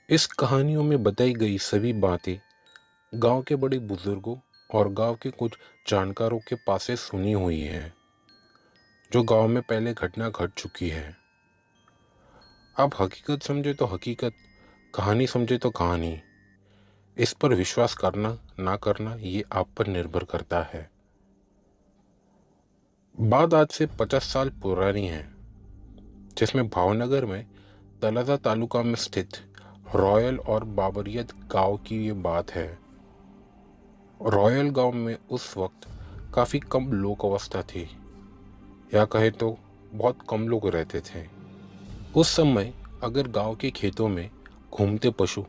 इस कहानियों में बताई गई सभी बातें गांव के बड़े बुजुर्गों और गांव के कुछ जानकारों के पास से सुनी हुई हैं, जो गांव में पहले घटना घट चुकी है। आप हकीकत समझे तो हकीकत, कहानी समझे तो कहानी। इस पर विश्वास करना ना करना ये आप पर निर्भर करता है। बात आज से 50 साल पुरानी है, जिसमें भावनगर में तलाजा तालुका में स्थित रॉयल और बाबरियत गांव की ये बात है। रॉयल गांव में उस वक्त काफ़ी कम लोक अवस्था थी, या कहे तो बहुत कम लोग रहते थे। उस समय अगर गांव के खेतों में घूमते पशु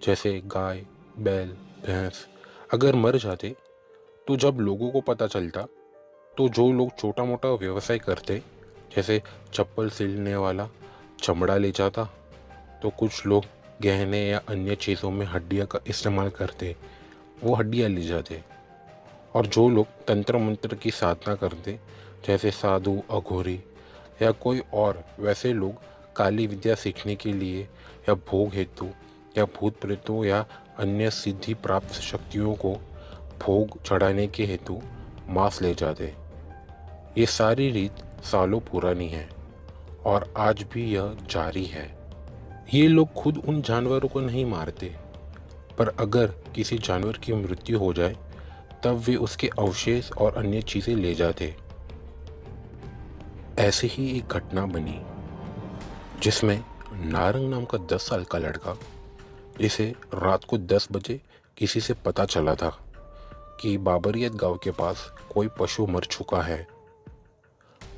जैसे गाय, बैल, भैंस अगर मर जाते, तो जब लोगों को पता चलता, तो जो लोग छोटा मोटा व्यवसाय करते, जैसे चप्पल सिलने वाला चमड़ा ले जाता, तो कुछ लोग गहने या अन्य चीज़ों में हड्डियाँ का इस्तेमाल करते, वो हड्डियाँ ले जाते। और जो लोग तंत्र मंत्र की साधना करते, जैसे साधु, अघोरी या कोई और वैसे लोग काली विद्या सीखने के लिए या भोग हेतु या भूत प्रेतों या अन्य सिद्धि प्राप्त शक्तियों को भोग चढ़ाने के हेतु मांस ले जाते। ये सारी रीत सालों पुरानी है और आज भी यह जारी है। ये लोग खुद उन जानवरों को नहीं मारते, पर अगर किसी जानवर की मृत्यु हो जाए तब वे उसके अवशेष और अन्य चीजें ले जाते। ऐसे ही एक घटना बनी, जिसमें नारंग नाम का 10 साल का लड़का, जिसे रात को 10 बजे किसी से पता चला था कि बाबरियत गांव के पास कोई पशु मर चुका है,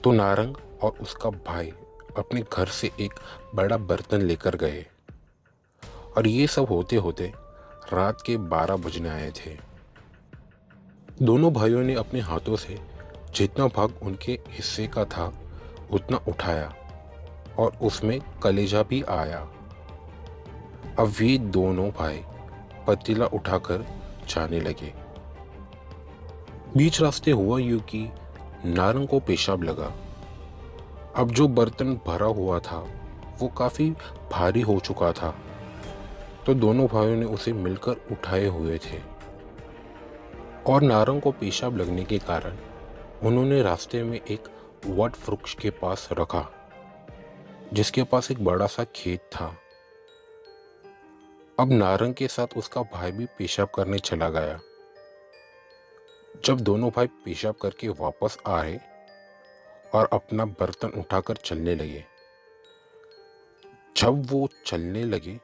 तो नारंग और उसका भाई अपने घर से एक बड़ा बर्तन लेकर गए। और ये सब होते होते रात के 12 बजने आए थे। दोनों भाइयों ने अपने हाथों से जितना भाग उनके हिस्से का था उतना उठाया, और उसमें कलेजा भी आया। अब वे दोनों भाई पतीला उठाकर जाने लगे। बीच रास्ते हुआ यूं कि नारंग को पेशाब लगा। अब जो बर्तन भरा हुआ था वो काफी भारी हो चुका था, तो दोनों भाइयों ने उसे मिलकर उठाए हुए थे। और नारंग को पेशाब लगने के कारण उन्होंने रास्ते में एक वट वृक्ष के पास रखा, जिसके पास एक बड़ा सा खेत था। अब नारंग के साथ उसका भाई भी पेशाब करने चला गया। जब दोनों भाई पेशाब करके वापस आए और अपना बर्तन उठाकर चलने लगे, जब वो चलने लगे,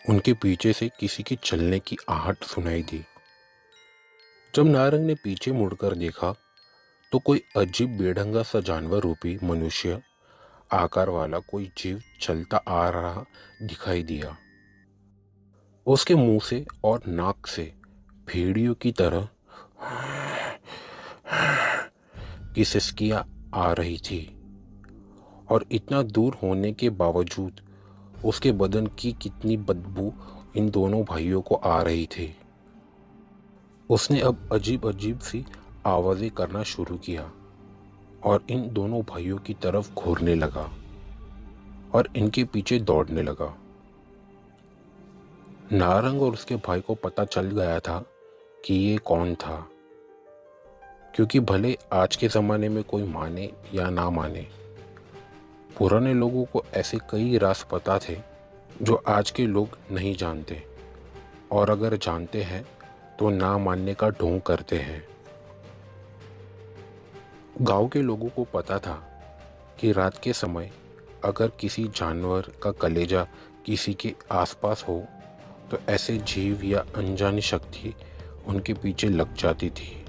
उनके पीछे से किसी के चलने की आहट सुनाई दी। जब नारंग ने पीछे मुड़कर देखा, तो कोई अजीब बेढंगा सा जानवर रूपी मनुष्य आकार वाला कोई जीव चलता आ रहा दिखाई दिया। उसके मुंह से और नाक से भेड़ियों की तरह की सिसकियां आ रही थी, और इतना दूर होने के बावजूद उसके बदन की कितनी बदबू इन दोनों भाइयों को आ रही थी। उसने अब अजीब अजीब सी आवाजें करना शुरू किया और इन दोनों भाइयों की तरफ घूरने लगा और इनके पीछे दौड़ने लगा। नारंग और उसके भाई को पता चल गया था कि ये कौन था, क्योंकि भले आज के ज़माने में कोई माने या ना माने, पुराने लोगों को ऐसे कई राज पता थे जो आज के लोग नहीं जानते, और अगर जानते हैं तो ना मानने का ढोंग करते हैं। गांव के लोगों को पता था कि रात के समय अगर किसी जानवर का कलेजा किसी के आसपास हो, तो ऐसे जीव या अनजानी शक्ति उनके पीछे लग जाती थी।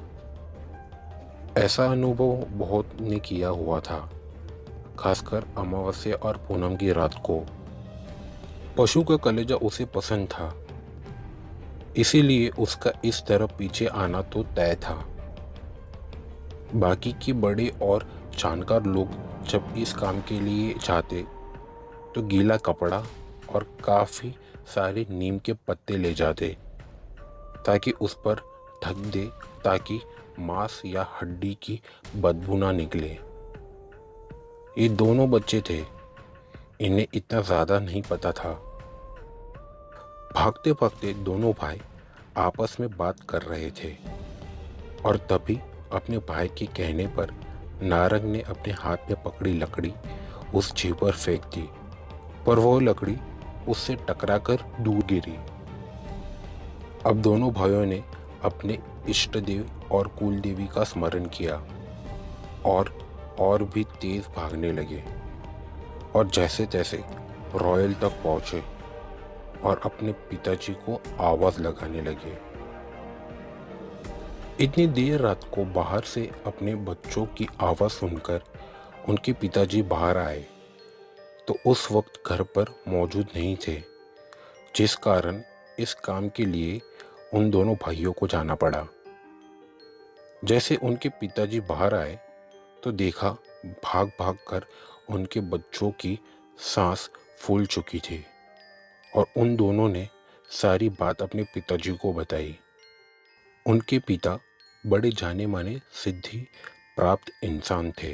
ऐसा अनुभव बहुत ने किया हुआ था, खासकर अमावस्या और पूनम की रात को। पशु का कलेजा उसे पसंद था, इसीलिए उसका इस तरह पीछे आना तो तय था। बाकी के बड़े और जानकार लोग जब इस काम के लिए जाते, तो गीला कपड़ा और काफ़ी सारे नीम के पत्ते ले जाते, ताकि उस पर ढक दे, ताकि मांस या हड्डी की बदबू ना निकले। ये दोनों बच्चे थे, इन्हें इतना ज़्यादा नहीं पता था। भागते भागते दोनों भाई आपस में बात कर रहे थे और तभी अपने भाई के कहने पर नारंग ने अपने हाथ में पकड़ी लकड़ी उस जीव पर फेंक दी, पर वो लकड़ी उससे टकराकर दूर गिरी। अब दोनों भाइयों ने अपने इष्ट देव और कुल देवी का स्मरण किया और भी तेज भागने लगे और जैसे तैसे रॉयल तक पहुंचे और अपने पिताजी को आवाज लगाने लगे। इतनी देर रात को बाहर से अपने बच्चों की आवाज सुनकर उनके पिताजी बाहर आए तो उस वक्त घर पर मौजूद नहीं थे, जिस कारण इस काम के लिए उन दोनों भाइयों को जाना पड़ा। जैसे उनके पिताजी बाहर आए तो देखा भाग भाग कर उनके बच्चों की सांस फूल चुकी थी और उन दोनों ने सारी बात अपने पिताजी को बताई। उनके पिता बड़े जाने माने सिद्धि प्राप्त इंसान थे।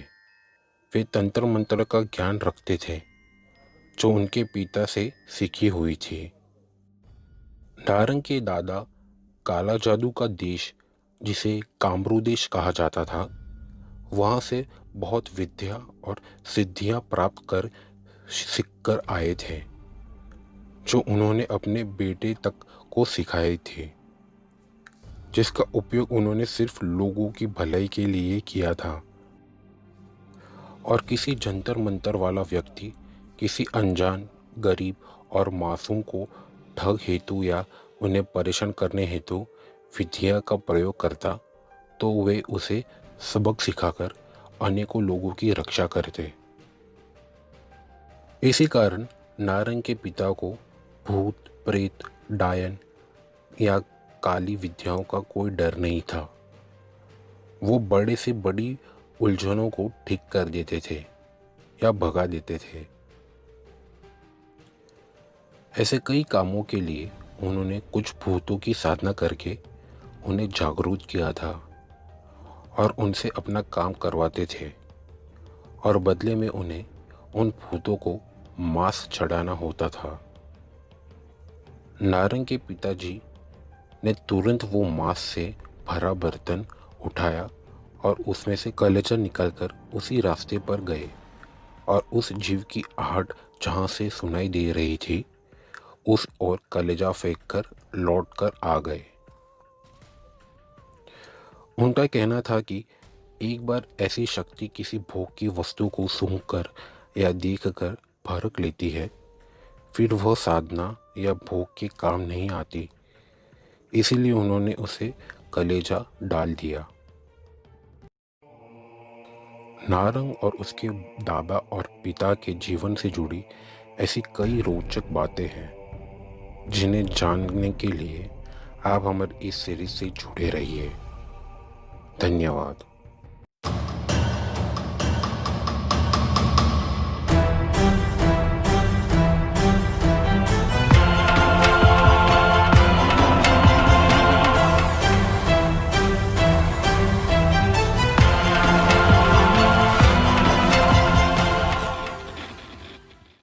वे तंत्र मंत्र का ज्ञान रखते थे जो उनके पिता से सीखी हुई थी। नारंग के दादा काला जादू का देश, जिसे कामरू देश कहा जाता था, वहाँ से बहुत विद्या और सिद्धियाँ प्राप्त कर सीख कर आए थे जो उन्होंने अपने बेटे तक को सिखाई थी, जिसका उपयोग उन्होंने सिर्फ लोगों की भलाई के लिए किया था। और किसी जंतर मंतर वाला व्यक्ति किसी अनजान, गरीब और मासूम को ठग हेतु या उन्हें परेशान करने हेतु विद्या का प्रयोग करता तो वे उसे सबक सिखाकर अनेकों लोगों की रक्षा करते। इसी कारण नारंग के पिता को भूत, प्रेत, डायन या काली विद्याओं का कोई डर नहीं था। वो बड़े से बड़ी उलझनों को ठीक कर देते थे या भगा देते थे। ऐसे कई कामों के लिए उन्होंने कुछ भूतों की साधना करके उन्हें जागरूक किया था और उनसे अपना काम करवाते थे और बदले में उन्हें उन भूतों को मांस चढ़ाना होता था। नारंग के पिताजी ने तुरंत वो मांस से भरा बर्तन उठाया और उसमें से कलेजा निकालकर उसी रास्ते पर गए और उस जीव की आहट जहाँ से सुनाई दे रही थी उस ओर कलेजा फेंककर लौटकर आ गए। उनका कहना था कि एक बार ऐसी शक्ति किसी भोग की वस्तु को सूंघकर या देखकर परख लेती है, फिर वह साधना या भोग के काम नहीं आती। इसीलिए उन्होंने उसे कलेजा डाल दिया। नारंग और उसके दादा और पिता के जीवन से जुड़ी ऐसी कई रोचक बातें हैं जिन्हें जानने के लिए आप हमारे इस सीरीज से जुड़े रहिए। धन्यवाद।